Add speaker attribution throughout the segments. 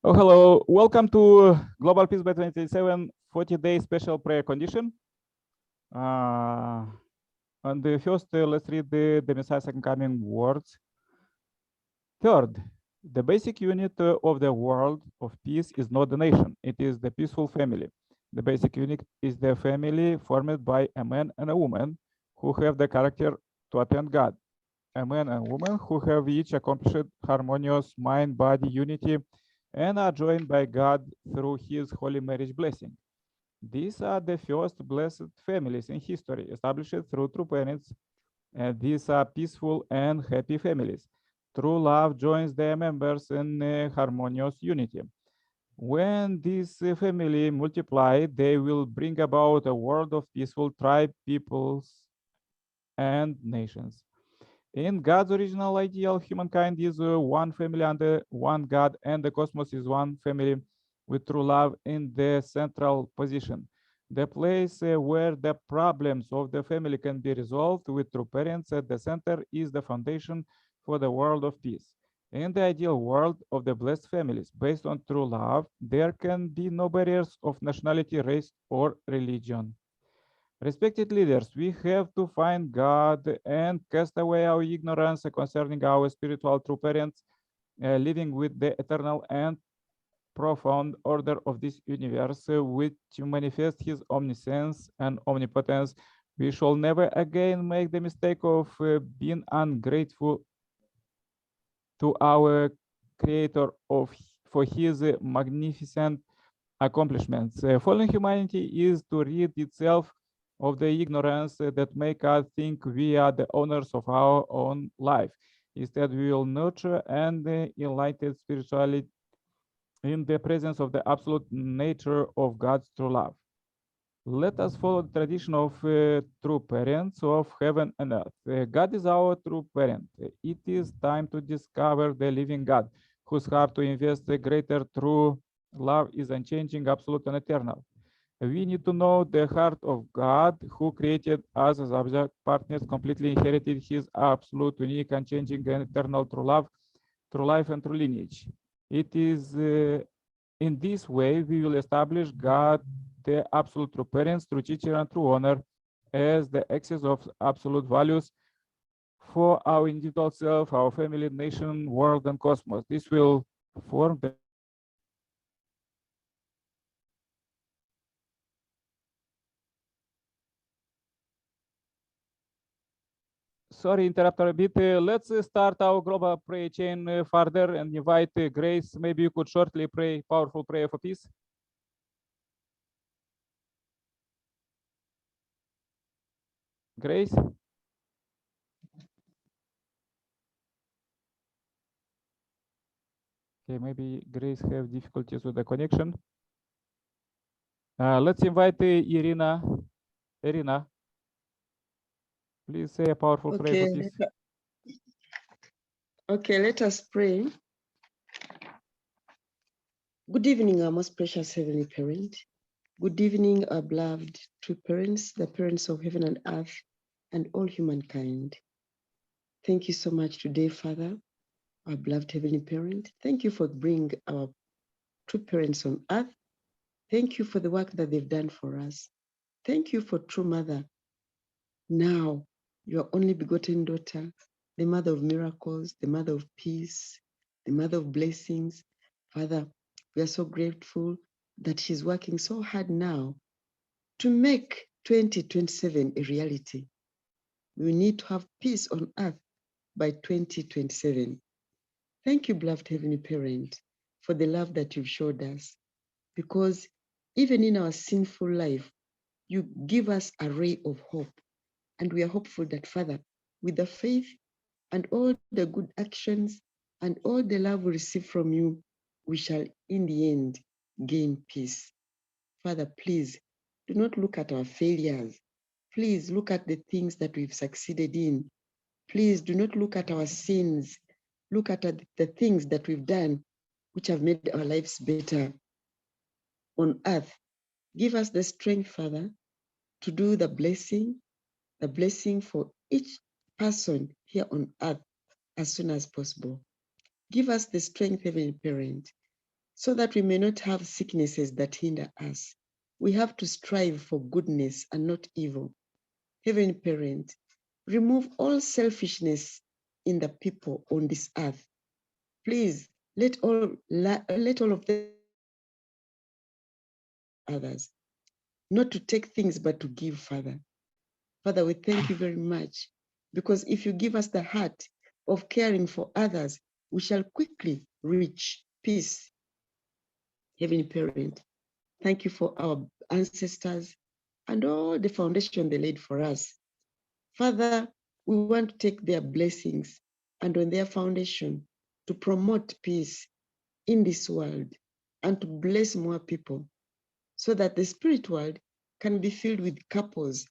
Speaker 1: Oh, hello. Welcome to Global Peace by 2027 40-day special prayer condition. And first, let's read the Messiah's second coming words. Third, the basic unit of the world of peace is not the nation. It is the peaceful family. The basic unit is the family formed by a man and a woman who have the character to attend God. A man and woman who have each accomplished harmonious mind-body unity and are joined by God through his holy marriage blessing. These are the first blessed families in history, established through true parents, and these are peaceful and happy families. True love joins their members in harmonious unity. When this family multiply, they will bring about a world of peaceful tribe, peoples, and nations. In God's original ideal, humankind is one family under one God, and the cosmos is one family with true love in the central position. The place where the problems of the family can be resolved with true parents at the center is the foundation for the world of peace. In the ideal world of the blessed families, based on true love, there can be no barriers of nationality, race, or religion. Respected leaders, we have to find God and cast away our ignorance concerning our spiritual true parents, living with the eternal and profound order of this universe, which manifests his omniscience and omnipotence. We shall never again make the mistake of being ungrateful to our Creator for his magnificent accomplishments. Fallen humanity is to rid itself of the ignorance that make us think we are the owners of our own life. Instead, we will nurture and enlighten spirituality in the presence of the absolute nature of God's true love. Let us follow the tradition of true parents of heaven and earth. God is our true parent. It is time to discover the living God, whose heart to invest the greater true love is unchanging, absolute, and eternal. We need to know the heart of God, who created us as object partners, completely inherited his absolute, unique, unchanging, and eternal true love, true life, and true lineage. It is in this way we will establish God, the absolute true parents, true teacher, and true honor as the axis of absolute values for our individual self, our family, nation, world, and cosmos. This will form the sorry, interrupt a bit. Let's start our global prayer chain further and invite Grace. Maybe you could shortly pray powerful prayer for peace. Grace? Okay, maybe Grace have difficulties with the connection. Let's invite Irina. Irina, please say a powerful prayer for peace.
Speaker 2: Okay, let us pray. Good evening, our most precious Heavenly Parent. Good evening, our beloved true parents, the parents of heaven and earth, and all humankind. Thank you so much today, Father, our beloved Heavenly Parent. Thank you for bringing our true parents on earth. Thank you for the work that they've done for us. Thank you for true mother. Now, your only begotten daughter, the mother of miracles, the mother of peace, the mother of blessings. Father, we are so grateful that she's working so hard now to make 2027 a reality. We need to have peace on earth by 2027. Thank you, beloved Heavenly Parent, for the love that you've showed us, because even in our sinful life, you give us a ray of hope. And we are hopeful that, Father, with the faith and all the good actions and all the love we receive from you, we shall in the end gain peace. Father, please do not look at our failures. Please look at the things that we've succeeded in. Please do not look at our sins. Look at the things that we've done which have made our lives better on earth. Give us the strength, Father, to do the blessing for each person here on earth as soon as possible. Give us the strength, Heavenly Parent, so that we may not have sicknesses that hinder us. We have to strive for goodness and not evil. Heavenly Parent, remove all selfishness in the people on this earth. Please let all of them others, not to take things but to give, Father. Father, we thank you very much, because if you give us the heart of caring for others, we shall quickly reach peace. Heavenly Parent, thank you for our ancestors and all the foundation they laid for us. Father, we want to take their blessings and on their foundation to promote peace in this world and to bless more people, so that the spirit world can be filled with couples,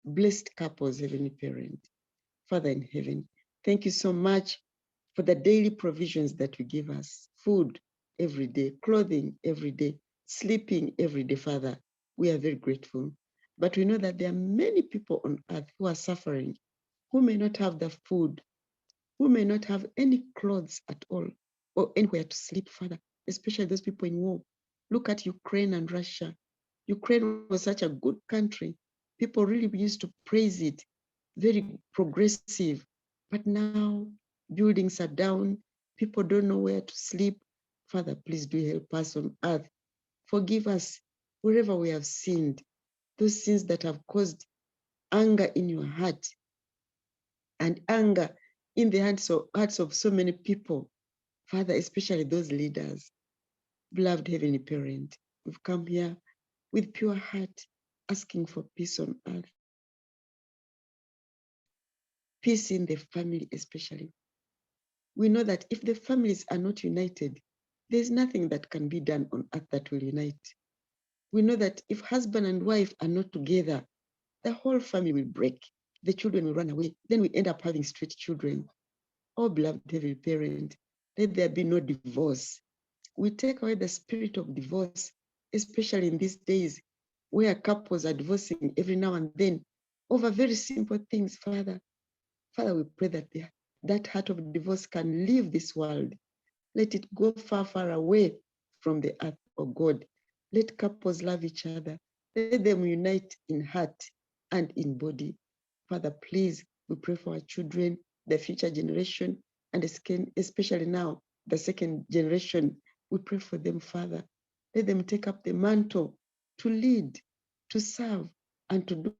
Speaker 2: blessed couples, Heavenly Parent. Father in heaven, thank you so much for the daily provisions that you give us: food every day, clothing every day, sleeping every day, Father. We are very grateful. But we know that there are many people on earth who are suffering, who may not have the food, who may not have any clothes at all, or anywhere to sleep, Father, especially those people in war. Look at Ukraine and Russia. Ukraine was such a good country. People really used to praise it, very progressive. But now buildings are down. People don't know where to sleep. Father, please do help us on earth. Forgive us wherever we have sinned, those sins that have caused anger in your heart and anger in the hearts of so many people. Father, especially those leaders. Beloved Heavenly Parent, we've come here with pure heart, asking for peace on earth, peace in the family especially. We know that if the families are not united, there's nothing that can be done on earth that will unite. We know that if husband and wife are not together, the whole family will break. The children will run away. Then we end up having street children. Oh, beloved Heavenly Parent, let there be no divorce. We take away the spirit of divorce, especially in these days where couples are divorcing every now and then over very simple things, Father. Father, we pray that that heart of divorce can leave this world. Let it go far, far away from the earth, oh God. Let couples love each other. Let them unite in heart and in body. Father, please, we pray for our children, the future generation, and especially now, the second generation. We pray for them, Father. Let them take up the mantle to lead, to serve, and to do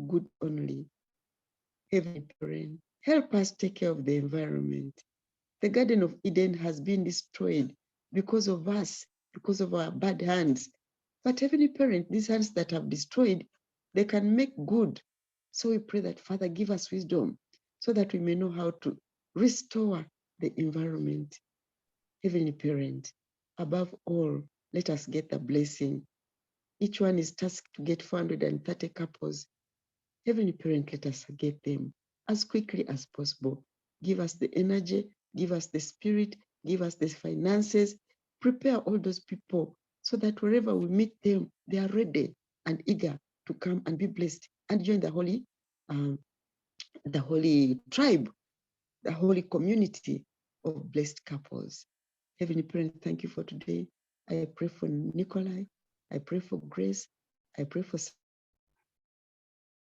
Speaker 2: good only. Heavenly Parent, help us take care of the environment. The Garden of Eden has been destroyed because of us, because of our bad hands. But Heavenly Parent, these hands that have destroyed, they can make good. So we pray that, Father, give us wisdom so that we may know how to restore the environment. Heavenly Parent, above all, let us get the blessing. Each one is tasked to get 430 couples. Heavenly Parent, let us get them as quickly as possible. Give us the energy, give us the spirit, give us the finances. Prepare all those people so that wherever we meet them, they are ready and eager to come and be blessed and join um, the holy tribe, the holy community of blessed couples. Heavenly Parent, thank you for today. I pray for Nikolai. I pray for Grace. I pray for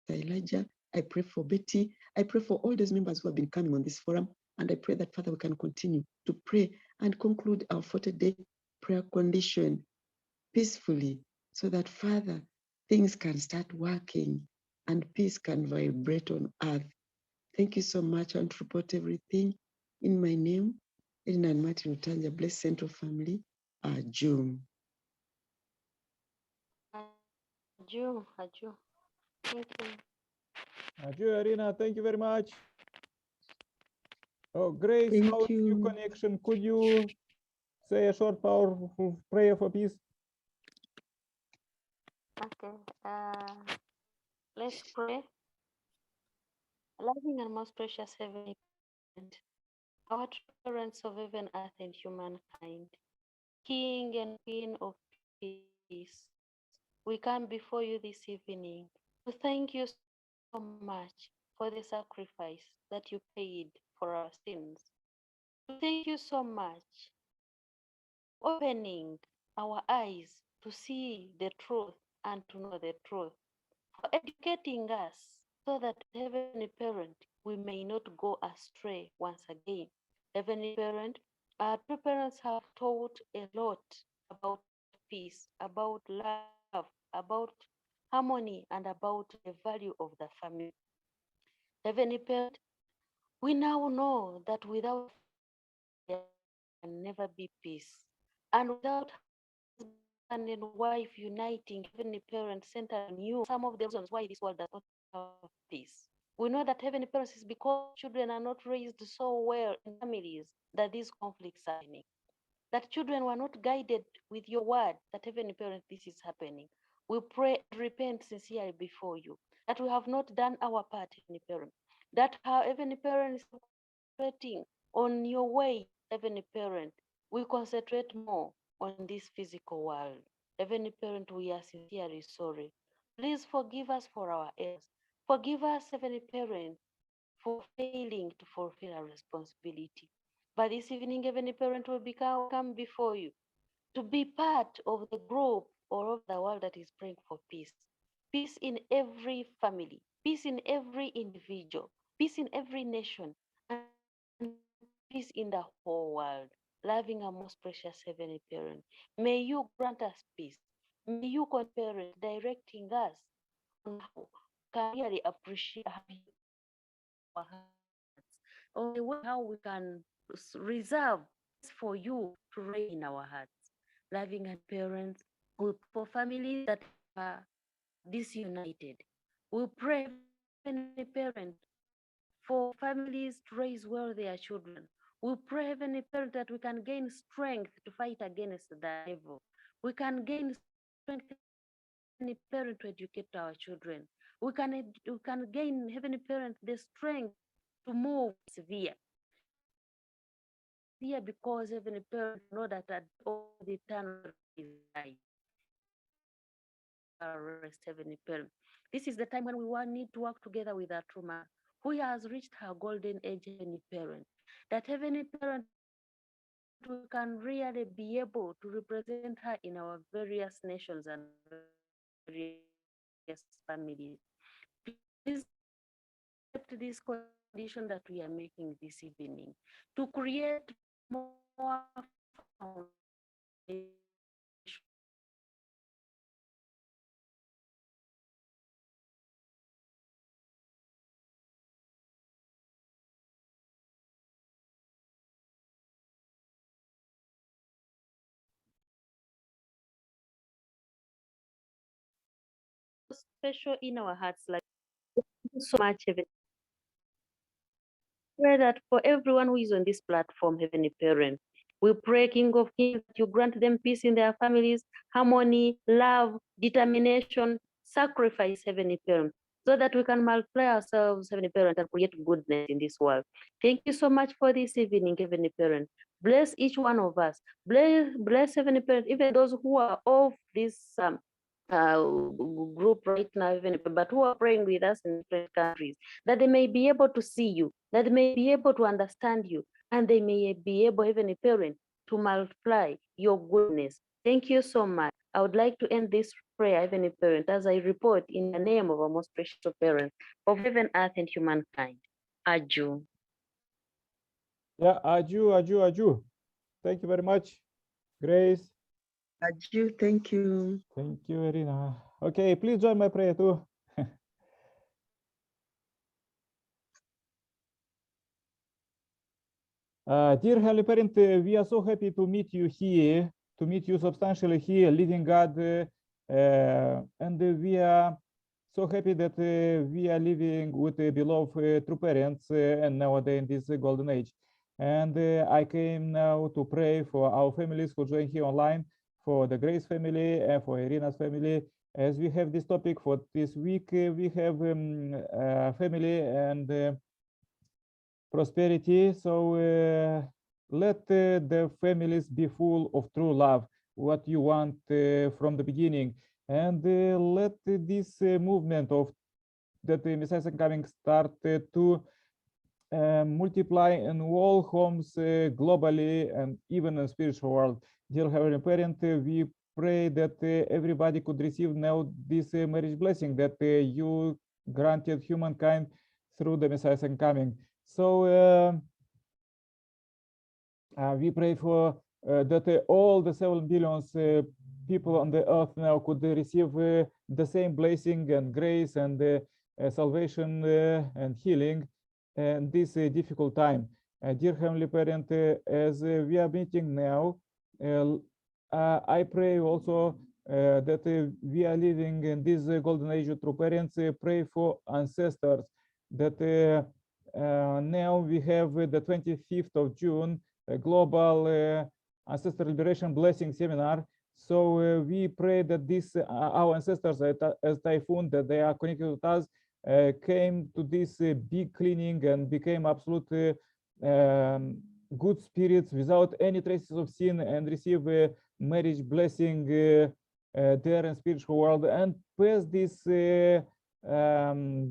Speaker 2: Elijah. I pray for Betty. I pray for all those members who have been coming on this forum. And I pray that, Father, we can continue to pray and conclude our 40-day prayer condition peacefully so that, Father, things can start working and peace can vibrate on earth. Thank you so much. And report everything in my name, Edna and Martin Utanja, Blessed Central Family, June.
Speaker 3: Aju. Thank you.
Speaker 1: Ajay, Arina, thank you very much. Oh, Grace,
Speaker 2: Thank
Speaker 1: how's your
Speaker 2: you.
Speaker 1: connection? Could you say a short, powerful prayer for peace?
Speaker 3: Okay. Let's pray. Loving and most precious Heavenly Parent, our true parents of heaven, earth, and humankind, King and Queen of peace, we come before you this evening to thank you so much for the sacrifice that you paid for our sins. Thank you so much for opening our eyes to see the truth and to know the truth, for educating us so that, Heavenly Parent, we may not go astray once again. Heavenly Parent, our two parents have taught a lot about peace, about love, about harmony, and about the value of the family. Heavenly Parent, we now know that without there can never be peace. And without husband and wife uniting, Heavenly Parent center on you, some of the reasons why this world does not have peace. We know that Heavenly Parent is because children are not raised so well in families that these conflicts are happening. That children were not guided with your word, that Heavenly Parent, this is happening. We pray and repent sincerely before you, that we have not done our part, Heavenly Parent. That our Heavenly Parent is concentrating on your way, Heavenly Parent. We concentrate more on this physical world. Heavenly Parent, we are sincerely sorry. Please forgive us for our errors. Forgive us, Heavenly Parent, for failing to fulfill our responsibility. But this evening, Heavenly Parent, will come before you to be part of the group or of the world that is praying for peace. Peace in every family, peace in every individual, peace in every nation, and peace in the whole world. Loving our most precious Heavenly Parent, may you grant us peace. May you, Parent, directing us on how we can really appreciate have you our hearts, on the way how we can reserve for you to reign in our hearts. Loving and parents, we pray for families that are disunited. We pray, Heavenly Parent, for families to raise well their children. We pray, Heavenly Parent, that we can gain strength to fight against the devil. We can gain strength, Heavenly Parent, to educate our children. We can gain, Heavenly Parent, the strength to move severe. Here because, Heavenly Parent, know that at all the eternal is life. Rest, Heavenly Parent. This is the time when we will need to work together with our true mother, who has reached her golden age, Heavenly Parent. That, Heavenly Parent, we can really be able to represent her in our various nations and various families. Please accept this condition that we are making this evening to create more foundation special in our hearts. Like, thank you so much, Heavenly. Pray that for everyone who is on this platform, Heavenly Parent, we pray, King of Kings, that you grant them peace in their families, harmony, love, determination, sacrifice, Heavenly Parent, so that we can multiply ourselves, Heavenly Parent, and create goodness in this world. Thank you so much for this evening, Heavenly Parent. Bless each one of us. Bless Heavenly Parent, even those who are off this group right now, but who are praying with us in different countries, that they may be able to see you, that they may be able to understand you, and they may be able, Heavenly Parent, to multiply your goodness. Thank you so much. I would like to end this prayer, Heavenly Parent, as I report in the name of our most precious parents of heaven, earth, and humankind. Aju.
Speaker 1: Yeah, Aju. Thank you very much, Grace.
Speaker 2: Aju, thank you.
Speaker 1: Thank you, Irina. Okay, please join my prayer too. Dear Holy Parent, we are so happy to meet you here, to meet you substantially here, living God, and we are so happy that we are living with beloved true parents and nowadays in this golden age. And I came now to pray for our families who join here online, for the Grace family and for Irina's family. As we have this topic for this week, we have family and prosperity. So let the families be full of true love, what you want from the beginning, and let this movement of that the Messiah is coming start to multiply in all homes globally and even in spiritual world. Dear Heavenly Parent, we pray that everybody could receive now this marriage blessing that you granted humankind through the Messiah's coming. So we pray for that all the 7 billion people on the earth now could receive the same blessing and grace and salvation and healing in this difficult time. Dear Heavenly Parent, as we are meeting now, I pray also that we are living in this golden age through parents. Pray for ancestors that now we have the 25th of June, a global ancestor liberation blessing seminar. So we pray that this our ancestors as typhoon that they are connected with us came to this big cleaning and became absolute good spirits without any traces of sin and receive a marriage blessing there in spiritual world and pass this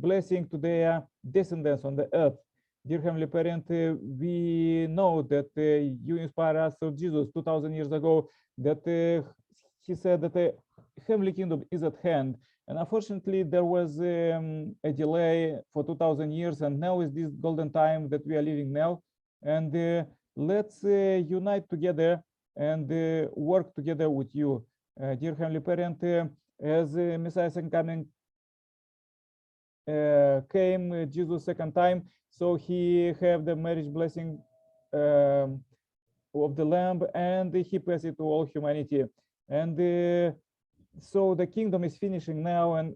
Speaker 1: blessing to their descendants on the earth. Dear Heavenly Parent, we know that you inspired us through Jesus 2000 years ago, that he said that the heavenly kingdom is at hand. And unfortunately, there was a delay for 2000 years, and now is this golden time that we are living now. And let's unite together and work together with you. Dear Heavenly Parent, as Messiah second coming came Jesus second time, so he have the marriage blessing of the Lamb, and he passed it to all humanity. And so the kingdom is finishing now, and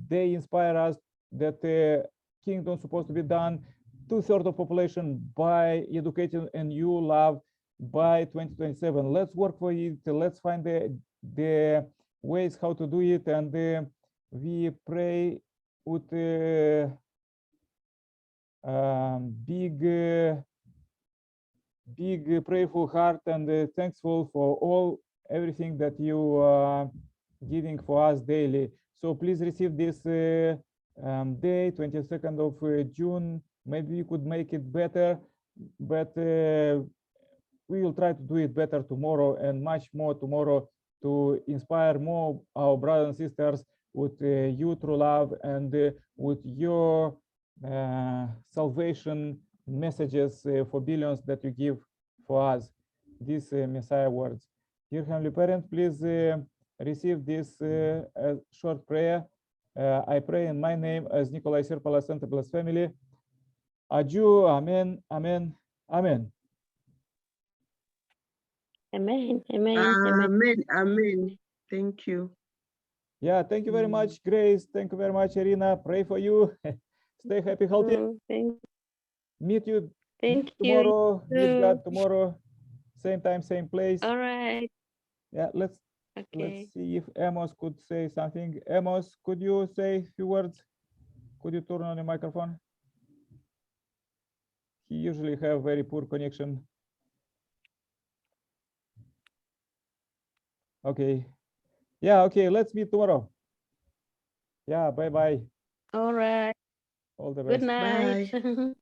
Speaker 1: they inspire us that the kingdom is supposed to be done 2/3 of population by education and you love by 2027. Let's work for it. Let's find the ways how to do it, and we pray with big prayerful heart and thankful for all everything that you are giving for us daily. So please receive this day, 22nd of June. Maybe we could make it better, but we will try to do it better tomorrow and much more tomorrow to inspire more our brothers and sisters with you through love and with your salvation messages for billions that you give for us, these Messiah words. Dear Heavenly Parent, please receive this short prayer. I pray in my name as Nikolai Sirpala Center Plus family. Adieu, amen, amen, amen.
Speaker 3: Amen. Amen.
Speaker 2: Amen. Amen. Thank you.
Speaker 1: Yeah, thank you very much, Grace. Thank you very much, Irina. Pray for you. Stay happy, healthy. Meet you tomorrow. Meet God tomorrow. Same time, same place.
Speaker 3: All right.
Speaker 1: Yeah, let's see if Amos could say something. Amos, could you say a few words? Could you turn on the microphone? He usually have very poor connection. Okay. Yeah, okay, let's meet tomorrow. Yeah, bye-bye.
Speaker 3: All right.
Speaker 1: All the best.
Speaker 3: Good night.
Speaker 2: Bye.